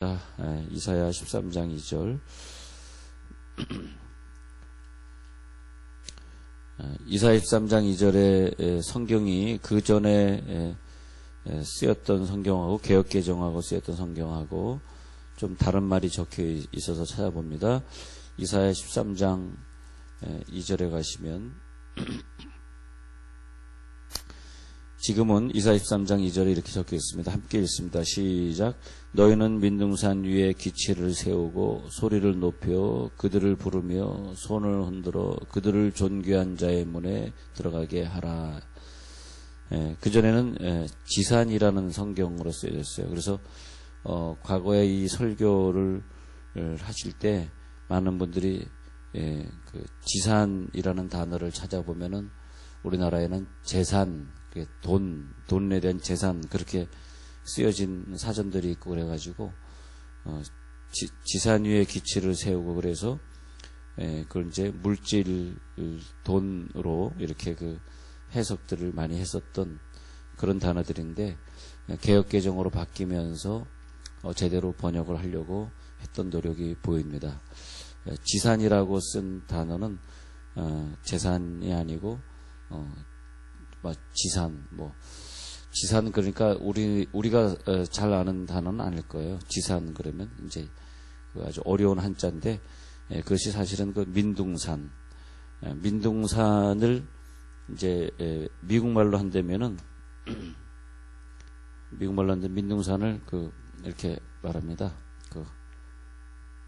이사야 13장 2절. 이사야 13장 2절의 성경이 그 전에 쓰였던 성경하고 개역개정하고 쓰였던 성경하고 좀 다른 말이 적혀 있어서 찾아봅니다. 이사야 13장 2절에 가시면 지금은 이사야 13장 2절에 이렇게 적혀 있습니다. 함께 읽습니다. 시작. 너희는 민둥산 위에 기치를 세우고 소리를 높여 그들을 부르며 손을 흔들어 그들을 존귀한 자의 문에 들어가게 하라. 그전에는 지산이라는 성경으로 쓰여졌어요. 그래서 과거에 이 설교를 하실 때 많은 분들이 그 지산이라는 단어를 찾아보면은 우리나라에는 재산, 돈에 대한 재산 그렇게 쓰여진 사전들이 있고 그래가지고 지산 위에 기치를 세우고 그래서 그걸 이제 물질 돈으로 이렇게 그 해석들을 많이 했었던 그런 단어들인데 개역개정으로 바뀌면서 제대로 번역을 하려고 했던 노력이 보입니다. 지산이라고 쓴 단어는 재산이 아니고 지산 그러니까 우리가 잘 아는 단어는 아닐 거예요. 지산 그러면 이제 아주 어려운 한자인데 그것이 사실은 그 민둥산을 이제 미국말로 한다면은 민둥산을 이렇게 말합니다.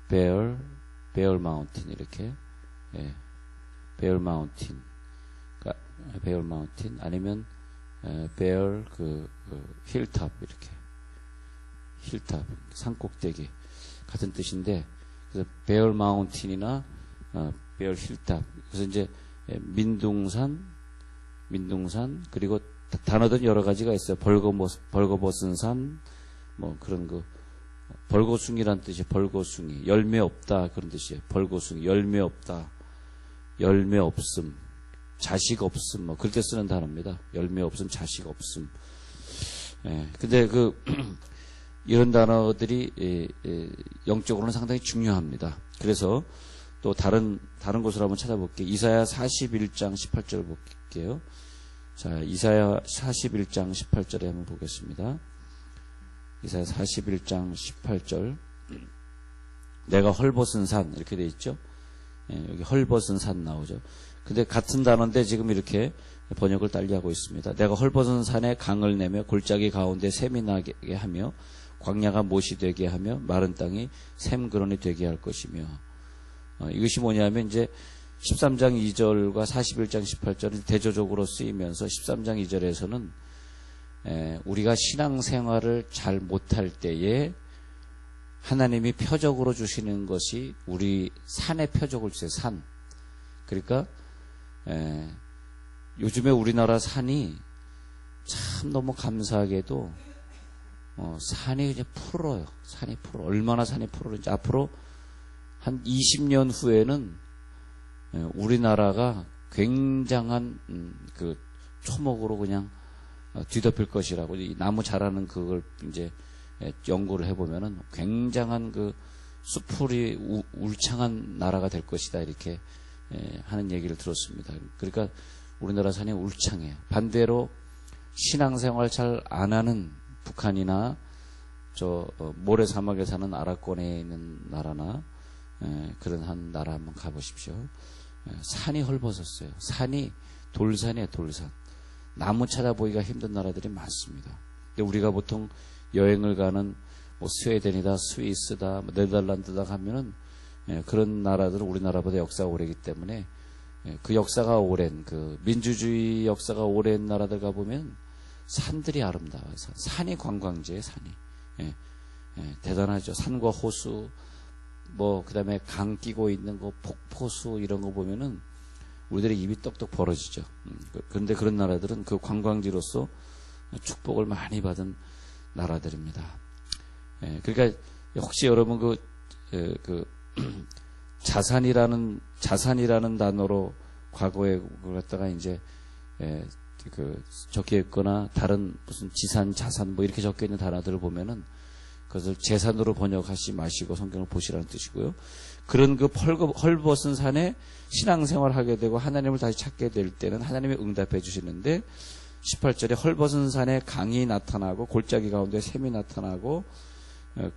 베어 마운틴 이렇게 베어 마운틴 아니면 베어 힐탑 이렇게 힐탑 산꼭대기 같은 뜻인데 그래서 베어 마운틴이나 베어 힐탑 그래서 이제 민둥산 그리고 단어들은 여러 가지가 있어요. 벌거벗은 산 뭐 그런 벌거숭이란 뜻이 벌거숭이 열매 없다 그런 뜻이에요. 벌거숭이 열매 없다 열매 없음 자식 없음 뭐 그럴 때 쓰는 단어입니다. 열매 없음 자식 없음. 근데 이런 단어들이 영적으로는 상당히 중요합니다. 그래서 또 다른 곳으로 한번 찾아볼게요. 이사야 41장 18절 볼게요. 자, 이사야 41장 18절에 한번 보겠습니다. 이사야 41장 18절. 내가 헐벗은 산 이렇게 돼 있죠. 여기 헐벗은 산 나오죠. 근데 같은 단어인데 지금 이렇게 번역을 달리하고 있습니다. 내가 헐벗은 산에 강을 내며 골짜기 가운데 샘이 나게 하며 광야가 못이 되게 하며 마른 땅이 샘그런이 되게 할 것이며 이것이 뭐냐면 이제 13장 2절과 41장 18절은 대조적으로 쓰이면서 13장 2절에서는 우리가 신앙생활을 잘 못할 때에 하나님이 표적으로 주시는 것이 우리 산의 표적을 주세요. 산. 그러니까 요즘에 우리나라 산이 참 너무 감사하게도 산이 이제 푸르러요. 산이 푸르러. 얼마나 산이 푸르러인지 앞으로 한 20년 후에는 우리나라가 굉장한 초목으로 그냥 뒤덮일 것이라고 이 나무 자라는 그걸 이제 연구를 해보면은 굉장한 수풀이 울창한 나라가 될 것이다 이렇게 하는 얘기를 들었습니다. 그러니까 우리나라 산이 울창해요. 반대로 신앙생활 잘 안 하는 북한이나 모래사막에 사는 아랍권에 있는 나라나 그런 한 나라 한번 가보십시오. 산이 헐벗었어요. 산이 돌산이에요. 돌산. 나무 찾아보기가 힘든 나라들이 많습니다. 근데 우리가 보통 여행을 가는 스웨덴이다, 스위스다, 네덜란드다 가면은 그런 나라들은 우리나라보다 역사가 오래기 때문에 그 역사가 오랜 민주주의 역사가 오랜 나라들 가보면 산들이 아름다워요. 산이 관광지예요. 산이 대단하죠. 산과 호수 그다음에 강 끼고 있는 폭포수 이런 거 보면은 우리들의 입이 떡떡 벌어지죠. 그런데 그런 나라들은 그 관광지로서 축복을 많이 받은 나라들입니다. 그러니까 혹시 여러분 자산이라는 단어로 과거에 그걸 갖다가 이제 적혀 있거나 다른 무슨 지산, 자산 뭐 이렇게 적혀 있는 단어들을 보면은 그것을 재산으로 번역하지 마시고 성경을 보시라는 뜻이고요. 그런 그 헐벗은 산에 신앙생활을 하게 되고 하나님을 다시 찾게 될 때는 하나님이 응답해 주시는데 18절에 헐벗은 산에 강이 나타나고 골짜기 가운데 샘이 나타나고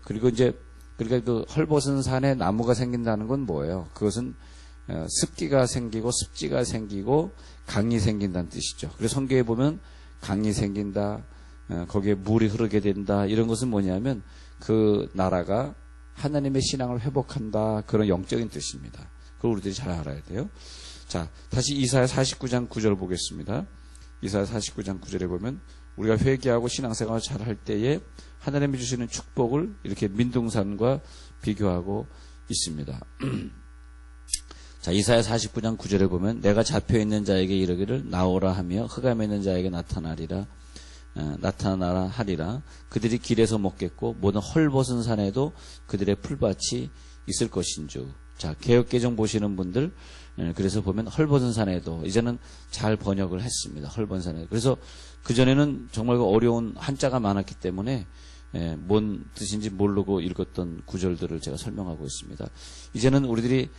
그리고 이제 그러니까 그 헐벗은 산에 나무가 생긴다는 건 뭐예요? 그것은 습기가 생기고 습지가 생기고 강이 생긴다는 뜻이죠. 그래서 성경에 보면 강이 생긴다, 거기에 물이 흐르게 된다, 이런 것은 뭐냐면 그 나라가 하나님의 신앙을 회복한다, 그런 영적인 뜻입니다. 그걸 우리들이 잘 알아야 돼요. 자, 다시 이사야 49장 9절 보겠습니다. 이사야 49장 9절에 보면 우리가 회개하고 신앙생활을 잘 할 때에 하나님이 주시는 축복을 이렇게 민둥산과 비교하고 있습니다. 자, 이사야 49장 9절에 보면 내가 잡혀있는 자에게 이르기를 나오라 하며 흑암에 있는 자에게 나타나라 하리라. 그들이 길에서 먹겠고 모든 헐벗은 산에도 그들의 풀밭이 있을 것인즉. 자, 개역개정 보시는 분들, 그래서 보면 헐벗은 산에도, 이제는 잘 번역을 했습니다. 헐벗은 산에도. 그래서 그전에는 정말 어려운 한자가 많았기 때문에 뭔 뜻인지 모르고 읽었던 구절들을 제가 설명하고 있습니다. 이제는 우리들이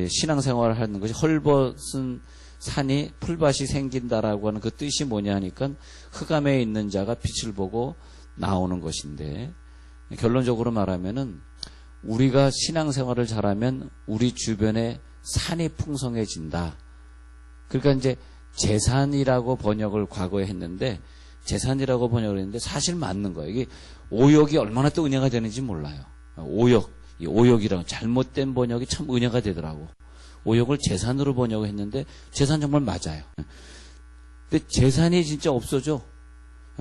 신앙생활을 하는 것이 헐벗은 산이 풀밭이 생긴다라고 하는 그 뜻이 뭐냐 하니까 흑암에 있는 자가 빛을 보고 나오는 것인데, 결론적으로 말하면은 우리가 신앙생활을 잘하면 우리 주변에 산이 풍성해진다. 그러니까 이제 재산이라고 번역을 과거에 했는데, 재산이라고 번역을 했는데 사실 맞는 거예요. 이게 오역이 얼마나 또 은혜가 되는지 몰라요. 이 오역이라고 잘못된 번역이 참 은혜가 되더라고. 오역을 재산으로 번역을 했는데 재산 정말 맞아요. 근데 재산이 진짜 없어져.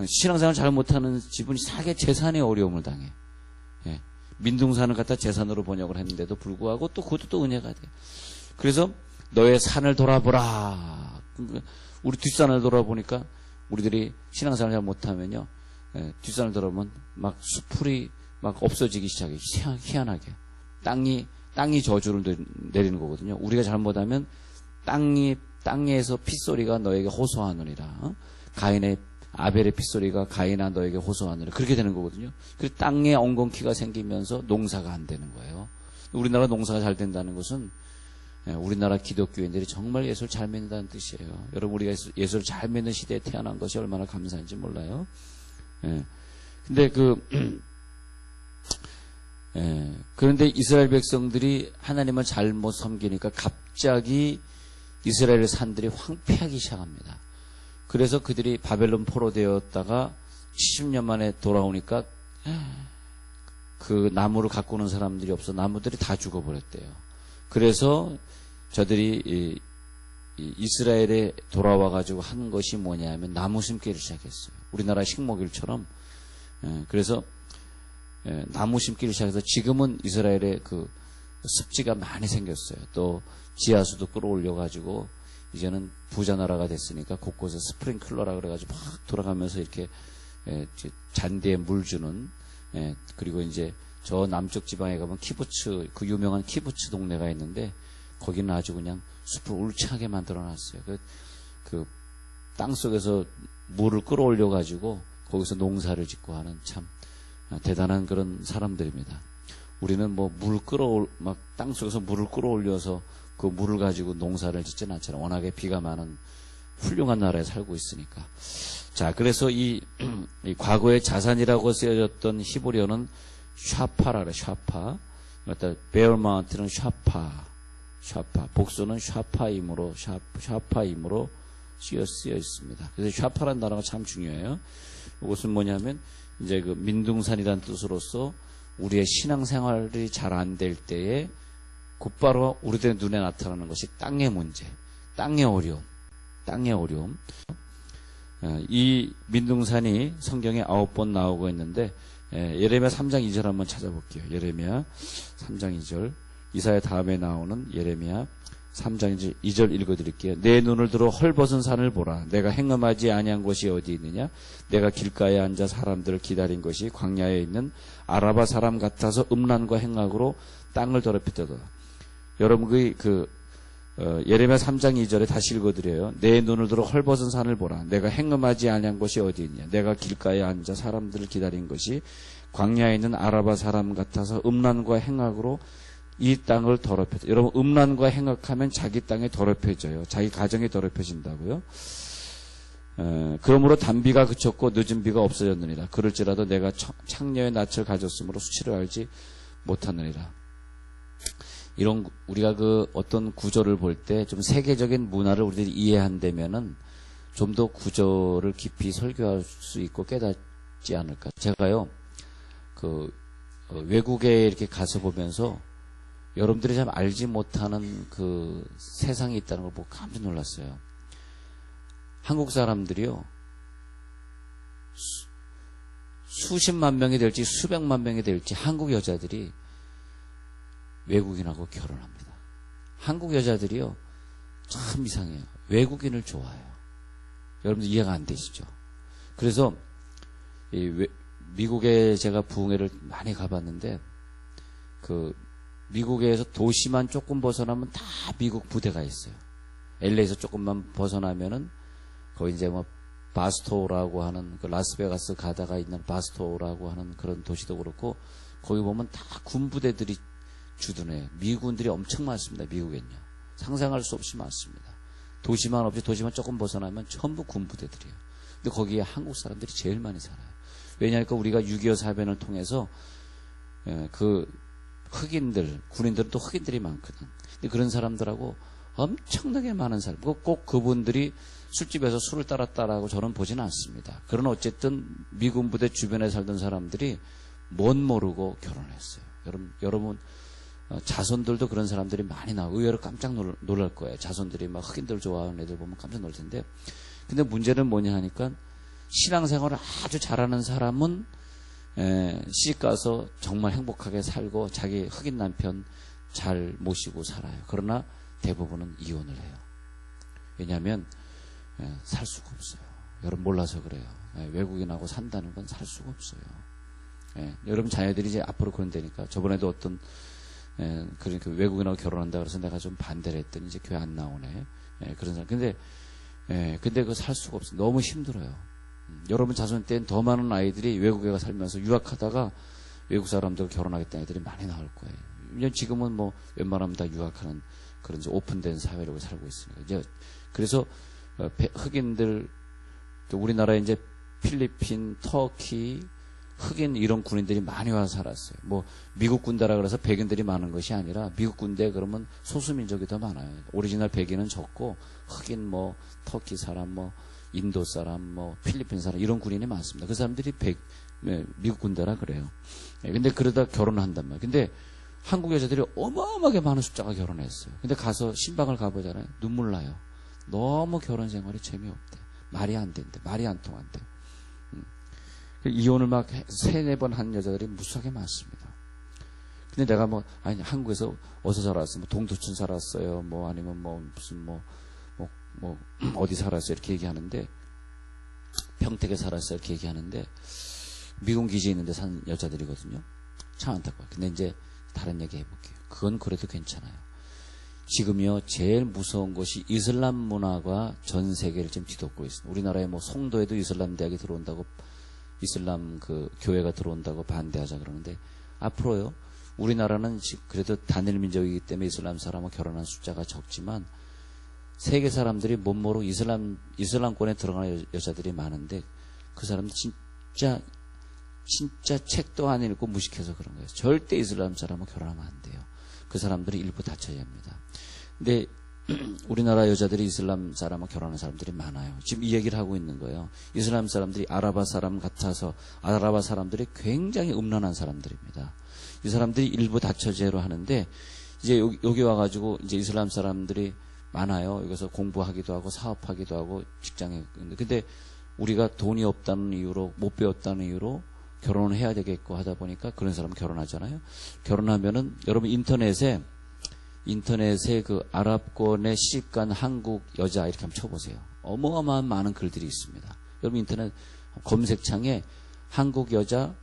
신앙생활 잘 못하는 지분이 사게 재산에 어려움을 당해. 민둥산을 갖다 재산으로 번역을 했는데도 불구하고 또 그것도 또 은혜가 돼. 그래서 너의 산을 돌아보라. 우리 뒷산을 돌아보니까 우리들이 신앙생활 잘 못하면요, 뒷산을 돌아보면 막 수풀이 막 없어지기 시작해. 희한하게. 땅이 저주를 내리는 거거든요. 우리가 잘못하면 땅에서 핏소리가 너에게 호소하느니라. 아벨의 핏소리가 가인아 너에게 호소하느니라. 그렇게 되는 거거든요. 그래서 땅에 엉겅퀴가 생기면서 농사가 안 되는 거예요. 우리나라 농사가 잘 된다는 것은 우리나라 기독교인들이 정말 예수를 잘 믿는다는 뜻이에요. 여러분, 우리가 예수를 잘 믿는 시대에 태어난 것이 얼마나 감사한지 몰라요. 근데 그런데 이스라엘 백성들이 하나님을 잘못 섬기니까 갑자기 이스라엘 산들이 황폐하기 시작합니다. 그래서 그들이 바벨론 포로 되었다가 70년 만에 돌아오니까 그 나무를 갖고 오는 사람들이 없어 나무들이 다 죽어버렸대요. 그래서 저들이 이스라엘에 돌아와가지고 하는 것이 뭐냐면 나무 심기를 시작했어요. 우리나라 식목일처럼. 그래서 나무 심기를 시작해서 지금은 이스라엘에 그 습지가 많이 생겼어요. 또 지하수도 끌어올려가지고 이제는 부자 나라가 됐으니까 곳곳에 스프링클러라 그래가지고 막 돌아가면서 이렇게 잔디에 물 주는, 그리고 이제 저 남쪽 지방에 가면 키부츠, 그 유명한 키부츠 동네가 있는데 거기는 아주 그냥 숲을 울창하게 만들어놨어요. 그 땅속에서 물을 끌어올려가지고 거기서 농사를 짓고 하는 참 대단한 그런 사람들입니다. 우리는 뭐 막 땅속에서 물을 끌어올려서 그 물을 가지고 농사를 짓지는 않잖아요. 워낙에 비가 많은 훌륭한 나라에 살고 있으니까. 자, 그래서 이 과거의 자산이라고 쓰여졌던 히브리어는 샤파라 그래, 샤파. 베어 마운트는 샤파. 복수는 샤파임으로 쓰여 있습니다. 그래서 샤파라는 단어가 참 중요해요. 이것은 뭐냐면 이제 그 민둥산이라는 뜻으로서 우리의 신앙생활이 잘 안 될 때에 곧바로 우리들의 눈에 나타나는 것이 땅의 문제, 땅의 어려움. 이 민둥산이 성경에 9번 나오고 있는데, 예레미야 3장 2절 한번 찾아볼게요. 예레미야 3장 2절. 이사야 다음에 나오는 예레미야 3장 2절 읽어드릴게요. 내 눈을 들어 헐벗은 산을 보라. 내가 행음하지 아니한 곳이 어디 있느냐? 내가 길가에 앉아 사람들을 기다린 것이 광야에 있는 아라바 사람 같아서 음란과 행악으로 땅을 더럽히더라. 여러분, 예레미야 3장 2절에 다시 읽어드려요. 내 눈을 들어 헐벗은 산을 보라. 내가 행음하지 아니한 곳이 어디 있냐. 내가 길가에 앉아 사람들을 기다린 것이 광야에 있는 아라바 사람 같아서 음란과 행악으로 이 땅을 더럽혔다. 여러분, 음란과 행악하면 자기 땅이 더럽혀져요. 자기 가정이 더럽혀진다고요. 그러므로 단비가 그쳤고 늦은 비가 없어졌느니라. 그럴지라도 내가 창녀의 낯을 가졌으므로 수치를 알지 못하느니라. 이런 우리가 그 어떤 구조를 볼 때 좀 세계적인 문화를 우리들이 이해한다면은 좀 더 구조를 깊이 설교할 수 있고 깨닫지 않을까. 제가요 그 외국에 이렇게 가서 보면서 여러분들이 잘 알지 못하는 그 세상이 있다는 걸 보고 깜짝 놀랐어요. 한국 사람들이요 수십만 명이 될지 수백만 명이 될지 한국 여자들이 외국인하고 결혼합니다. 한국 여자들이요 참 이상해요. 외국인을 좋아해요. 여러분들 이해가 안 되시죠? 그래서 미국에 제가 부흥회를 많이 가봤는데 그 미국에서 도시만 조금 벗어나면 다 미국 부대가 있어요. LA에서 조금만 벗어나면은 거기 이제 뭐 바스토라고 하는 그 라스베가스 가다가 있는 바스토라고 하는 그런 도시도 그렇고 거기 보면 다 군부대들이 주둔해요. 미군들이 엄청 많습니다. 미국엔요. 상상할 수 없이 많습니다. 도시만 없이 도시만 조금 벗어나면 전부 군부대들이에요. 근데 거기에 한국 사람들이 제일 많이 살아요. 왜냐하니까 우리가 6.25 사변을 통해서 그 흑인들, 군인들은 또 흑인들이 많거든. 근데 그런 사람들하고 엄청나게 많은 사람, 꼭 그분들이 술집에서 술을 따랐다라고 저는 보지는 않습니다. 그러나 어쨌든 미군 부대 주변에 살던 사람들이 못 모르고 결혼했어요. 여러분 자손들도 그런 사람들이 많이 나오고 의외로 깜짝 놀랄 거예요. 자손들이 막 흑인들 좋아하는 애들 보면 깜짝 놀랄 텐데. 근데 문제는 뭐냐 하니까 신앙생활을 아주 잘하는 사람은 시집 가서 정말 행복하게 살고 자기 흑인 남편 잘 모시고 살아요. 그러나 대부분은 이혼을 해요. 왜냐하면 살 수가 없어요. 여러분 몰라서 그래요. 외국인하고 산다는 건 살 수가 없어요. 여러분 자녀들이 이제 앞으로 그런다니까. 저번에도 어떤 그러니까 외국인하고 결혼한다 그래서 내가 좀 반대를 했더니 이제 교회 안 나오네. 그런 사람. 근데 그거 살 수가 없어요. 너무 힘들어요. 여러분 자손 때는 더 많은 아이들이 외국에 살면서 유학하다가 외국 사람들 결혼하겠다는 애들이 많이 나올 거예요. 왜냐면 지금은 뭐 웬만하면 다 유학하는 그런 이제 오픈된 사회로 살고 있으니까. 이제 그래서 흑인들 우리나라에 이제 필리핀, 터키, 흑인 이런 군인들이 많이 와서 살았어요. 뭐 미국 군대라 그래서 백인들이 많은 것이 아니라 미국 군대 그러면 소수민족이 더 많아요. 오리지널 백인은 적고 흑인 뭐 터키 사람 뭐 인도 사람 뭐 필리핀 사람 이런 군인이 많습니다. 그 사람들이 미국 군대라 그래요. 근데 그러다 결혼한단 말이에요. 근데 한국 여자들이 어마어마하게 많은 숫자가 결혼했어요. 근데 가서 신방을 가보잖아요. 눈물 나요. 너무 결혼 생활이 재미없대. 말이 안 된대. 말이 안 통한대. 이혼을 막 3-4번 한 여자들이 무수하게 많습니다. 근데 내가 아니, 한국에서 어디서 살았어? 뭐, 동두천 살았어요. 뭐, 아니면 무슨 어디 살았어요? 이렇게 얘기하는데, 평택에 살았어요. 이렇게 얘기하는데, 미군 기지에 있는데 산 여자들이거든요. 참 안타까워요. 근데 이제 다른 얘기 해볼게요. 그건 그래도 괜찮아요. 지금요, 제일 무서운 것이 이슬람 문화가 전 세계를 지금 뒤덮고 있습니다. 우리나라에 송도에도 이슬람 대학이 들어온다고 이슬람 교회가 들어온다고 반대하자 그러는데 앞으로요 우리나라는 그래도 단일 민족이기 때문에 이슬람 사람과 결혼한 숫자가 적지만 세계 사람들이 못 모르고 이슬람권에 들어가는 여자들이 많은데 그 사람들 진짜 책도 안 읽고 무식해서 그런 거예요. 절대 이슬람 사람과 결혼하면 안 돼요. 그 사람들이 일부 다쳐야 합니다. 근데 우리나라 여자들이 이슬람 사람과 결혼하는 사람들이 많아요. 지금 이 얘기를 하고 있는 거예요. 이슬람 사람들이 아라바 사람 같아서 아라바 사람들이 굉장히 음란한 사람들입니다. 이 사람들이 일부 다처제로 하는데 이제 여기 와가지고 이제 이슬람 사람들이 많아요. 여기서 공부하기도 하고 사업하기도 하고 직장에. 근데 우리가 돈이 없다는 이유로 못 배웠다는 이유로 결혼을 해야 되겠고 하다 보니까 그런 사람은 결혼하잖아요. 결혼하면은 여러분 인터넷에 그 아랍권에 시집간 한국 여자 이렇게 한번 쳐보세요. 어마어마한 많은 글들이 있습니다. 여러분 인터넷 검색창에 한국 여자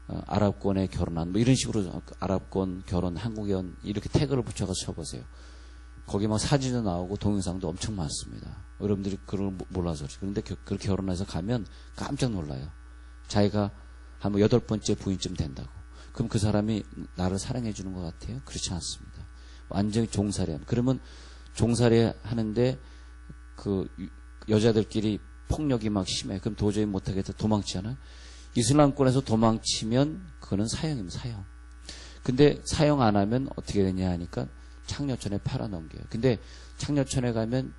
아랍권에 결혼한 뭐 이런 식으로 아랍권 결혼 한국연 이렇게 태그를 붙여서 쳐보세요. 거기 막 사진도 나오고 동영상도 엄청 많습니다. 여러분들이 그걸 몰라서 그런데 그렇게 결혼해서 가면 깜짝 놀라요. 자기가 한 8번째 부인쯤 된다고. 그럼 그 사람이 나를 사랑해 주는 것 같아요? 그렇지 않습니다. 완전히 종살이. 그러면 종살이 하는데 그 여자들끼리 폭력이 막 심해. 그럼 도저히 못하겠다. 도망치잖아요. 이슬람권에서 도망치면 그거는 사형입니다. 사형. 근데 사형 안 하면 어떻게 되냐 하니까 창녀촌에 팔아넘겨요. 근데 창녀촌에 가면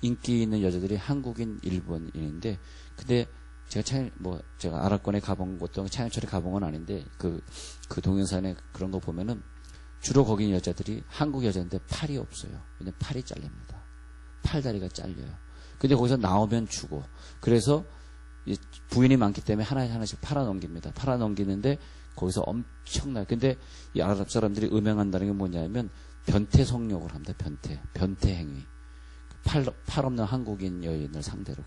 인기 있는 여자들이 한국인, 일본인인데, 근데 제가 아랍권에 가본 것도 창녀촌에 가본 건 아닌데, 그 동영상에 그런 거 보면은 주로 거기 여자들이 한국 여자인데 팔이 없어요. 왜냐면 팔이 잘립니다. 팔다리가 잘려요. 근데 거기서 나오면 주고. 그래서 부인이 많기 때문에 하나씩 팔아넘깁니다. 팔아넘기는데 거기서 엄청나요. 근데 이 아랍 사람들이 음행한다는 게 뭐냐면 변태 성욕을 합니다. 변태 행위. 팔 없는 한국인 여인을 상대로.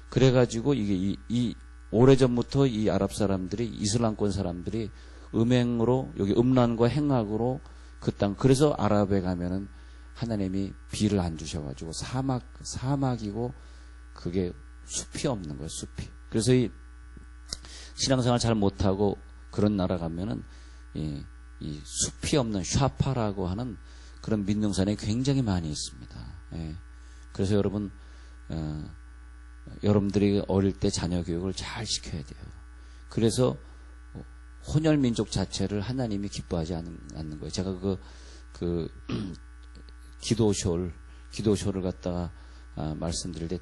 그래가지고 이게 오래전부터 이 아랍 사람들이, 이슬람권 사람들이 음행으로, 여기 음란과 행악으로 그 땅, 그래서 아랍에 가면은 하나님이 비를 안 주셔가지고 사막이고 그게 숲이 없는 거예요, 숲이. 그래서 이 신앙생활 잘 못하고 그런 나라 가면은 이 숲이 없는 샤파라고 하는 그런 민둥산이 굉장히 많이 있습니다. 예. 그래서 여러분들이 어릴 때 자녀 교육을 잘 시켜야 돼요. 그래서 혼혈 민족 자체를 하나님이 기뻐하지 않는 거예요. 제가 기도쇼를 갖다가 말씀드릴 때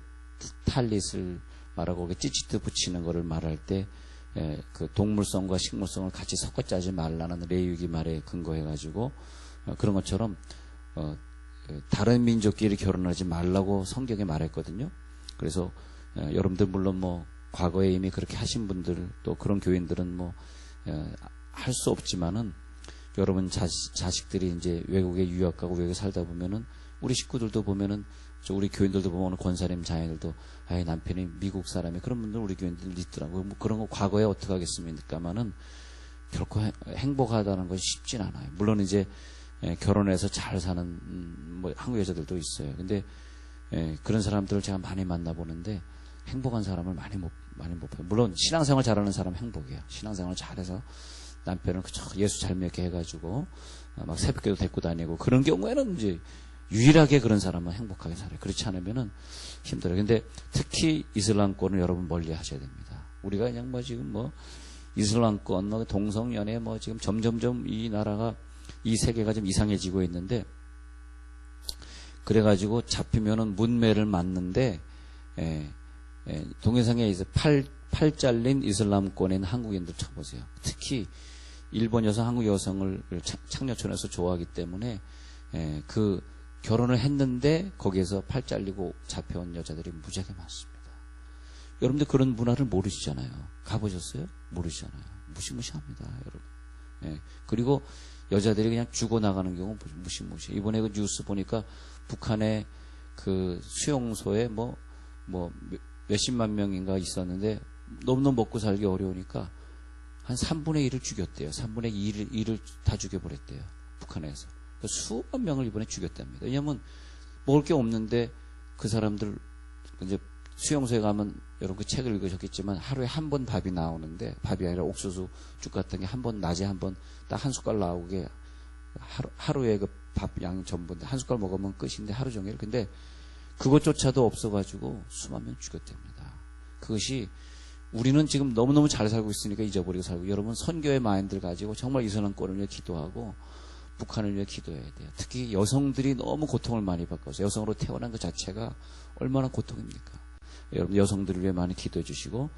탈릿을 말하고 찌찌트 붙이는 거를 말할 때 그 동물성과 식물성을 같이 섞어 짜지 말라는 레위기 말에 근거해가지고 그런 것처럼 다른 민족끼리 결혼하지 말라고 성경에 말했거든요. 그래서 여러분들 물론 뭐 과거에 이미 그렇게 하신 분들 또 그런 교인들은 뭐 할 수 없지만은 여러분 자식들이 이제 외국에 유학 가고 외국에 살다 보면은 우리 식구들도 보면은 우리 교인들도 보면 권사님 자녀들도 남편이 미국 사람이 그런 분들 우리 교인들 있더라고요. 뭐 그런 거 과거에 어떻게 하겠습니까만은 결코 행복하다는 것이 쉽진 않아요. 물론 이제 결혼해서 잘 사는 뭐 한국 여자들도 있어요. 근데 그런 사람들을 제가 많이 만나보는데 행복한 사람을 많이 못 봐요. 물론 신앙생활 잘하는 사람 행복해요. 신앙생활 잘해서 남편을 예수 잘 믿게 해가지고 막 새벽에도 데리고 다니고 그런 경우에는 이제 유일하게 그런 사람은 행복하게 살아요. 그렇지 않으면은 힘들어요. 근데 특히 이슬람권을 여러분 멀리 하셔야 됩니다. 우리가 그냥 뭐 지금 뭐 이슬람권, 뭐 동성연애 뭐 지금 점점점 이 나라가 이 세계가 좀 이상해지고 있는데 그래가지고 잡히면은 문매를 맞는데 동영상에 이제 팔 잘린 이슬람권에 있는 한국인들 쳐보세요. 특히 일본 여성, 한국 여성을 창녀촌에서 좋아하기 때문에 그 결혼을 했는데 거기에서 팔 잘리고 잡혀온 여자들이 무지하게 많습니다. 여러분들 그런 문화를 모르시잖아요. 가보셨어요? 모르시잖아요. 무시무시합니다, 여러분. 그리고 여자들이 그냥 죽어나가는 경우 무시무시. 이번에 그 뉴스 보니까 북한의 그 수용소에 뭐 몇십만 명인가 있었는데 너무너무 먹고 살기 어려우니까 한 3분의 1을 죽였대요. 3분의 2를 다 죽여버렸대요. 북한에서. 수만 명을 이번에 죽였답니다. 왜냐면 먹을 게 없는데 그 사람들 이제 수용소에 가면 여러분 그 책을 읽으셨겠지만 하루에 한 번 밥이 나오는데 밥이 아니라 옥수수 죽 같은 게 한 번 낮에 한 번 딱 한 숟갈 나오게 하루에 그 밥 양 전부 한 숟갈 먹으면 끝인데 하루 종일. 근데 그것조차도 없어가지고 수만 명 죽였답니다. 그것이 우리는 지금 너무너무 잘 살고 있으니까 잊어버리고 살고 여러분 선교의 마인드를 가지고 정말 이슬람권을 위해 기도하고 북한을 위해 기도해야 돼요. 특히 여성들이 너무 고통을 많이 받고 여성으로 태어난 그 자체가 얼마나 고통입니까? 여러분 여성들을 위해 많이 기도해 주시고